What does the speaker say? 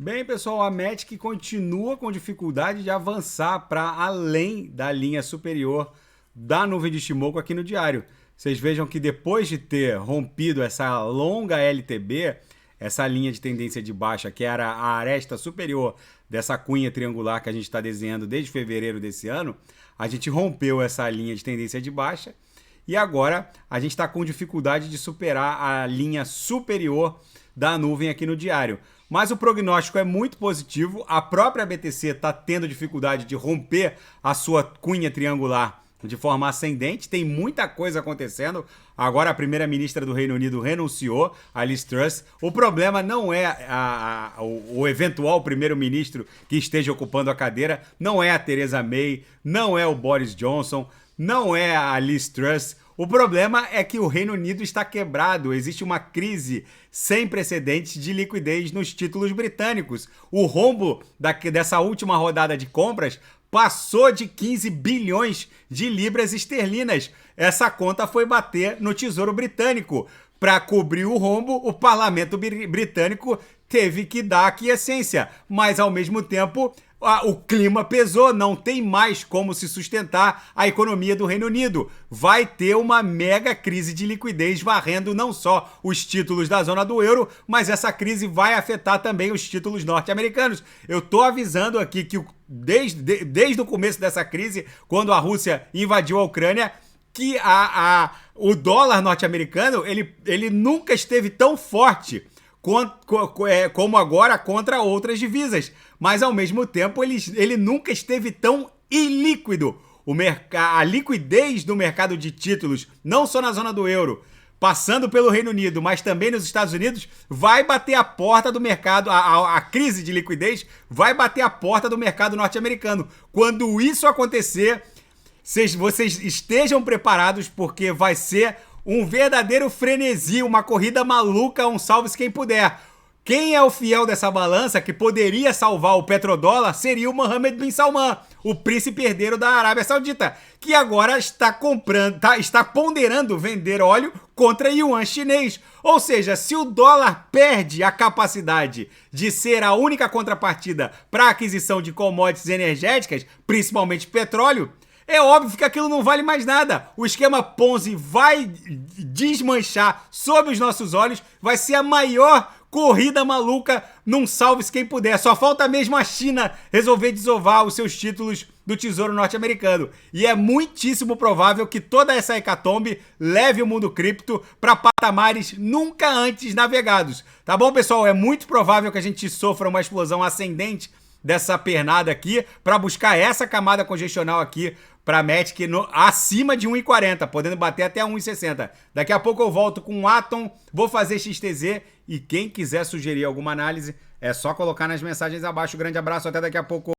Bem, pessoal, a Matic continua com dificuldade de avançar para além da linha superior da nuvem de Ishimoku aqui no diário. Vocês vejam que depois de ter rompido essa longa LTB, essa linha de tendência de baixa, que era a aresta superior dessa cunha triangular que a gente está desenhando desde fevereiro desse ano, a gente rompeu essa linha de tendência de baixa e agora a gente está com dificuldade de superar a linha superior da nuvem aqui no diário. Mas o prognóstico é muito positivo, a própria BTC está tendo dificuldade de romper a sua cunha triangular de forma ascendente, tem muita coisa acontecendo. Agora a primeira-ministra do Reino Unido renunciou, a Liz Truss. O problema não é o eventual primeiro-ministro que esteja ocupando a cadeira, não é a Theresa May, não é o Boris Johnson, não é a Liz Truss. O problema é que o Reino Unido está quebrado, existe uma crise sem precedentes de liquidez nos títulos britânicos. O rombo dessa última rodada de compras passou de 15 bilhões de libras esterlinas. Essa conta foi bater no Tesouro Britânico. Para cobrir o rombo, o parlamento britânico teve que dar aquiescência, mas ao mesmo tempo o clima pesou, não tem mais como se sustentar a economia do Reino Unido. Vai ter uma mega crise de liquidez varrendo não só os títulos da zona do euro, mas essa crise vai afetar também os títulos norte-americanos. Eu tô avisando aqui que desde o começo dessa crise, quando a Rússia invadiu a Ucrânia, que o dólar norte-americano ele nunca esteve tão forte como agora contra outras divisas, mas ao mesmo tempo ele nunca esteve tão ilíquido. A liquidez do mercado de títulos, não só na zona do euro, passando pelo Reino Unido, mas também nos Estados Unidos, vai bater a porta do mercado, a crise de liquidez vai bater a porta do mercado norte-americano. Quando isso acontecer, vocês estejam preparados, porque vai ser um verdadeiro frenesi, uma corrida maluca, um salve-se quem puder. Quem é o fiel dessa balança que poderia salvar o petrodólar seria o Mohammed bin Salman, o príncipe herdeiro da Arábia Saudita, que agora está ponderando vender óleo contra yuan chinês. Ou seja, se o dólar perde a capacidade de ser a única contrapartida para a aquisição de commodities energéticas, principalmente petróleo, é óbvio que aquilo não vale mais nada. O esquema Ponzi vai desmanchar sob os nossos olhos, vai ser a maior corrida maluca num salve-se quem puder. Só falta mesmo a China resolver desovar os seus títulos do Tesouro norte-americano. E é muitíssimo provável que toda essa hecatombe leve o mundo cripto para patamares nunca antes navegados. Tá bom, pessoal? É muito provável que a gente sofra uma explosão ascendente dessa pernada aqui para buscar essa camada congestional aqui para a Matic acima de 1,40, podendo bater até 1,60. Daqui a pouco eu volto com o Atom, vou fazer XTZ e quem quiser sugerir alguma análise é só colocar nas mensagens abaixo. Grande abraço, até daqui a pouco.